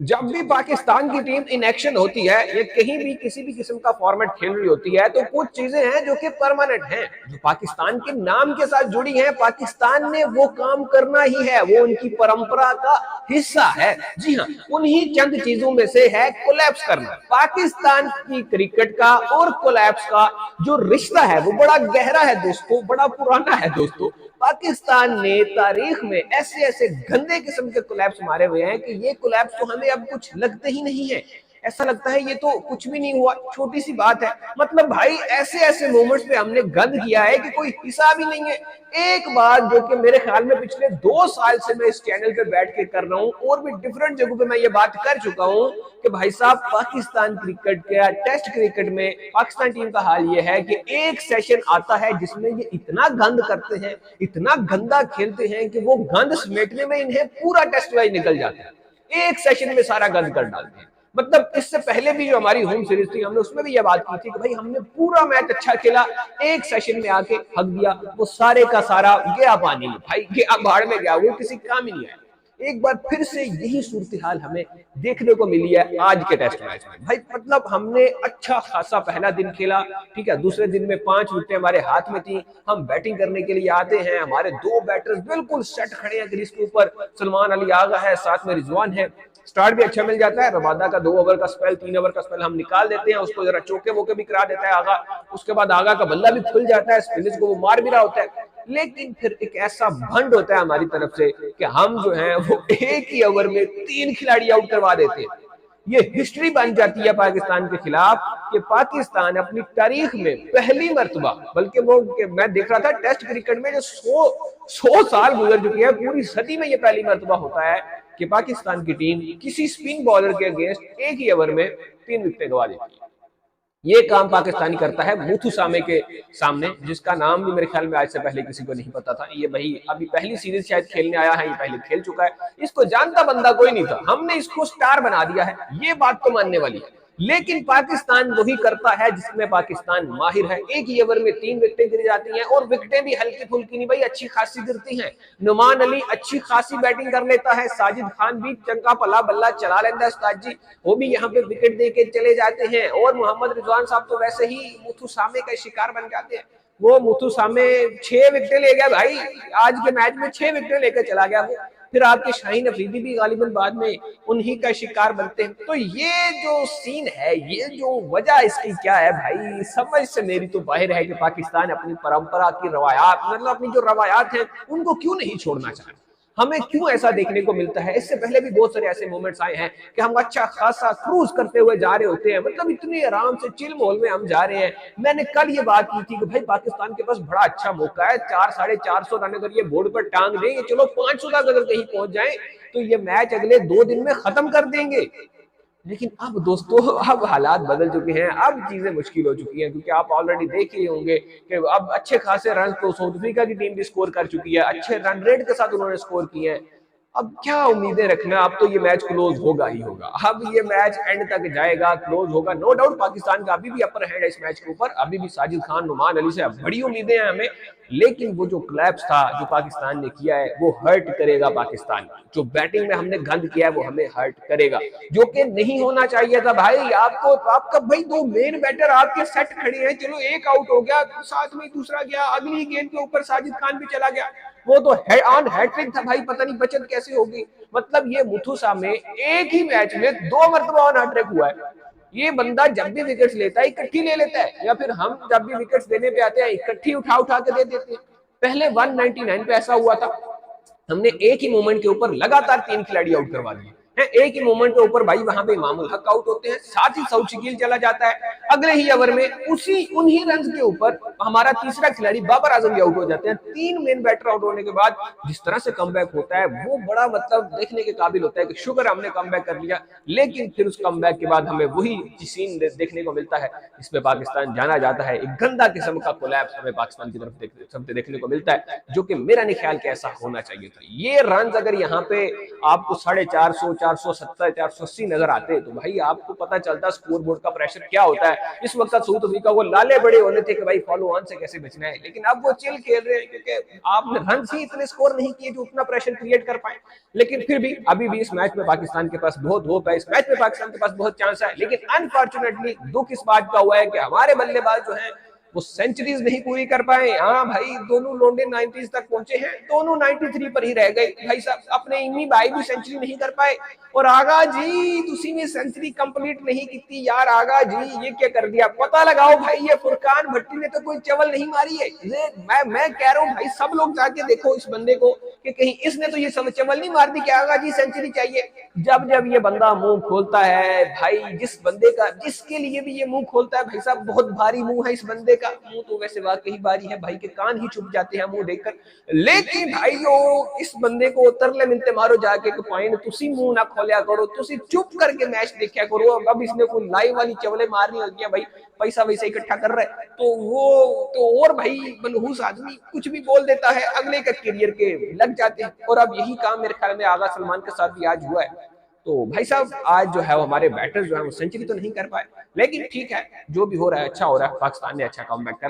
जब भी पाकिस्तान की टीम इन एक्शन होती है या कहीं भी किसी भी किस्म का फॉर्मेट खेल रही होती है तो कुछ चीजें हैं जो कि परमानेंट हैं, जो पाकिस्तान के नाम के साथ जुड़ी हैं। पाकिस्तान ने वो काम करना ही है, वो उनकी परंपरा का हिस्सा है। जी हाँ, उन्हीं चंद चीजों में से है कोलैप्स करना। पाकिस्तान की क्रिकेट का और कोलैप्स का जो रिश्ता है वो बड़ा गहरा है दोस्तों, बड़ा पुराना है दोस्तों। पाकिस्तान ने तारीख में ऐसे ऐसे गंदे किस्म के कोलैप्स मारे हुए हैं कि ये कोलैप्स तो हमें अब कुछ लगते ही नहीं है। ऐसा लगता है ये तो कुछ भी नहीं हुआ, छोटी सी बात है। मतलब भाई ऐसे ऐसे मोमेंट्स पे हमने गंद किया है कि कोई हिसाब ही नहीं है। एक बात जो कि मेरे ख्याल में पिछले 2 साल से मैं इस चैनल पे बैठ के कर रहा हूँ और भी डिफरेंट जगहों पे मैं ये बात कर चुका हूँ कि भाई साहब पाकिस्तान क्रिकेट के टेस्ट क्रिकेट में पाकिस्तान टीम का हाल ये है कि एक सेशन आता है जिसमें ये इतना गंद करते हैं, इतना गंदा खेलते हैं कि वो गंद समेटने में इन्हें पूरा टेस्ट मैच निकल जाता है। एक सेशन में सारा गंद कर डालते हैं। मतलब इससे पहले भी जो हमारी होम सीरीज थी हमने उसमें भी ये बात की थी कि भाई हमने पूरा मैच अच्छा खेला, एक सेशन में आके हक दिया, वो सारे का सारा गया पानी में, भाई गया भाड़ में गया, वो किसी काम ही नहीं आया। एक बार फिर से यही सूरत हाल हमें देखने को मिली है आज के टेस्ट मैच में। भाई मतलब हमने अच्छा खासा पहला दिन खेला, ठीक है, दूसरे दिन में 5 विकेटें हमारे हाथ में थी, हम बैटिंग करने के लिए आते हैं, हमारे 2 बैटर्स बिल्कुल सेट खड़े हैं क्रीज के ऊपर, सलमान अली आगा है, साथ में रिजवान है। स्टार्ट भी अच्छा मिल जाता है, रबादा का 2 ओवर का स्पेल, 3 ओवर का स्पेल हम निकाल देते हैं, उसको जरा चौके वोके भी करा देता है आगा। उसके बाद आगा का बल्ला भी खुल जाता है, स्पिनर्स को वो मार भी रहा होता है। लेकिन फिर एक ऐसा भंड होता है हमारी तरफ से कि हम जो है वो एक ही ओवर में 3 खिलाड़ी आउट करवा देते हैं। ये हिस्ट्री बन जाती है पाकिस्तान के खिलाफ कि पाकिस्तान अपनी तारीख में पहली मर्तबा, बल्कि वो मैं देख रहा था टेस्ट क्रिकेट में जो 100 साल गुजर चुकी है, पूरी सदी में ये पहली मर्तबा होता है कि पाकिस्तान की टीम किसी स्पिन बॉलर के अगेंस्ट एक ही ओवर में 3 विकेटें गवा देती है। ये काम पाकिस्तानी करता है मुथु सामे के सामने, जिसका नाम भी मेरे ख्याल में आज से पहले किसी को नहीं पता था। ये भाई अभी पहली सीरीज शायद खेलने आया है, ये पहले खेल चुका है, इसको जानता बंदा कोई नहीं था, हमने इसको स्टार बना दिया है, ये बात तो मानने वाली है। लेकिन पाकिस्तान वही करता है जिसमें पाकिस्तान माहिर है। एक ही ओवर में 3 विकेटें गिर जाती हैं, और विकेटें भी हल्की फुल्की नहीं भाई, अच्छी खासी गिरती हैं। नुमान अली अच्छी खासी बैटिंग कर लेता है, साजिद खान भी चंगा पला बल्ला चला लेता है उस्ताद जी, वो भी यहाँ पे विकेट दे के चले जाते हैं। और मोहम्मद रिजवान साहब तो वैसे ही मुथु सामे का शिकार बन जाते हैं। वो मुथु सामे 6 विकेटें ले गया भाई, आज के मैच में 6 विकेटें लेकर चला गया वो। फिर आपके शाहीन अफरीदी भी गालिबन बाद में उन्हीं का शिकार बनते हैं। तो ये जो सीन है, ये जो वजह इसकी क्या है भाई, समझ से मेरी तो बाहर है कि पाकिस्तान अपनी परंपरा की रवायात, मतलब अपनी जो रवायात हैं उनको क्यों नहीं छोड़ना चाहता। हमें क्यों ऐसा देखने को मिलता है। इससे पहले भी बहुत सारे ऐसे मोमेंट्स आए हैं कि हम अच्छा खासा क्रूज करते हुए जा रहे होते हैं, मतलब इतनी आराम से चिल माहौल में हम जा रहे हैं। मैंने कल ये बात की थी कि भाई पाकिस्तान के पास बड़ा अच्छा मौका है, 400-450 रन अगर ये बोर्ड पर टांग दें, चलो 500 तक अगर कहीं पहुंच जाए तो ये मैच अगले 2 दिन में खत्म कर देंगे। लेकिन अब दोस्तों अब हालात बदल चुके हैं, अब चीजें मुश्किल हो चुकी हैं, क्योंकि आप ऑलरेडी देख ही होंगे कि अब अच्छे खासे रन तो साउथ अफ्रीका की टीम भी स्कोर कर चुकी है, अच्छे रन रेट के साथ उन्होंने स्कोर किए हैं। अब क्या उम्मीदें रखना, अब तो ये मैच क्लोज होगा ही होगा, अब ये मैच एंड तक जाएगा, क्लोज होगा। नो डाउट पाकिस्तान का अभी भी अपर हैंड है इस मैच के ऊपर, अभी भी साजिद खान, नुमान अली से बड़ी उम्मीदें हैं हमें। लेकिन वो जो क्लैप्स था जो पाकिस्तान ने किया है वो हर्ट करेगा पाकिस्तान। जो बैटिंग में हमने गंद किया है वो हमें हर्ट करेगा, जो कि नहीं होना चाहिए था भाई। आपको आपका भाई 2 मेन बैटर आपके सेट खड़े हैं, चलो एक आउट हो गया, साथ में दूसरा गया, अगली गेंद के ऊपर साजिद खान भी चला गया, वो तो ऑन हैट्रिक था भाई, पता नहीं बचत कैसे होगी। मतलब ये मुथु सामे एक ही मैच में 2 मरतबा ऑन हैट्रिक हुआ है। ये बंदा जब भी विकेट्स लेता है इकट्ठी ले लेता है, या फिर हम जब भी विकेट्स देने पे आते हैं इकट्ठी उठा उठा के दे देते हैं। पहले 199 पे ऐसा हुआ था, हमने एक ही मोमेंट के ऊपर लगातार 3 खिलाड़ी आउट करवा दिए हैं। एक ही मोमेंट के ऊपर भाई वहां पे इमामुल हक आउट होते हैं, साथ ही सऊद शकील चला जाता है, अगले ही ओवर में उसी उन्हीं रन के ऊपर हमारा तीसरा खिलाड़ी बाबर आजम भी आउट हो जाते हैं। 3 मेन बैटर आउट होने के बाद जिस तरह से कमबैक होता है वो बड़ा मतलब देखने के काबिल होता है कि शुक्र हमने कमबैक कर लिया। लेकिन फिर उस कमबैक के बाद हमें वही सीन देखने को मिलता है जिसमें पाकिस्तान जाना जाता है। एक गंदा किस्म का कोलैप्स हमें पाकिस्तान की तरफ देखने को मिलता है, जो कि मेरा नहीं ख्याल कि ऐसा होना चाहिए था। ये रन अगर यहाँ पे आपको 450 470 480 नजर आते तो भाई आपको पता चलता स्कोर बोर्ड का प्रेशर क्या होता है। इस वक्त साउथ अफ्रीका को लाले बड़े होने थे कि भाई फॉलो ऑन से कैसे बचना है, लेकिन अब वो चिल खेल रहे हैं क्योंकि आपने रन ही इतने स्कोर नहीं किए जो उतना प्रेशर क्रिएट कर पाए। लेकिन फिर भी अभी भी इस मैच में पाकिस्तान के पास बहुत होप है, इस मैच में पाकिस्तान के पास बहुत चांस है, लेकिन अनफॉर्चुनेटली दुख इस बात का हुआ है कि हमारे बल्लेबाज जो हैं वो सेंचुरीज नहीं पूरी कर पाए। हाँ भाई दोनों लोंडे 90s तक पहुंचे हैं, दोनों 93 पर ही रह गए भाई साहब। अपने इमी भाई भी सेंचुरी नहीं कर पाए। और आगा जी तुसी भी सेंचुरी कंप्लीट नहीं की यार। आगा जी ये क्या कर दिया, पता लगाओ भाई। ये फुरकान भट्टी ने तो कोई चवल नहीं मारी है। मैं कह रहा हूँ भाई सब लोग जाके देखो इस बंदे को कि कहीं इसने तो ये सब चवल नहीं मार दी कि आगा जी सेंचुरी चाहिए। जब जब ये बंदा मुंह खोलता है भाई, जिस बंदे का जिसके लिए भी ये मुंह खोलता है भाई साहब, बहुत भारी मुंह है इस बंदे का। मुंह तो वैसे वाकई भारी है भाई के कान ही चुप जाते हैं मुंह देखकर। लेकिन भाइयों इस बंदे को तरले मिलते मारो जाके कि पॉइंट तुसी मुंह ना खोलिया करो, तुसी चुप करके मैच देखा करो। अब इसने कोई लाइव वाली चवले मारनी होती है भाई, पैसा वैसे इकट्ठा कर रहा है तो वो तो और भाई मनहूस आदमी कुछ भी बोल देता है, अगले का करियर के लग जाते हैं। और अब यही काम मेरे ख्याल में आगा सलमान के साथ भी आज हुआ है। तो भाई साहब आज जो है वो हमारे बैटर्स जो है वो सेंचुरी तो नहीं कर पाए, लेकिन ठीक है जो भी हो रहा है अच्छा हो रहा है। पाकिस्तान ने अच्छा कमबैक कर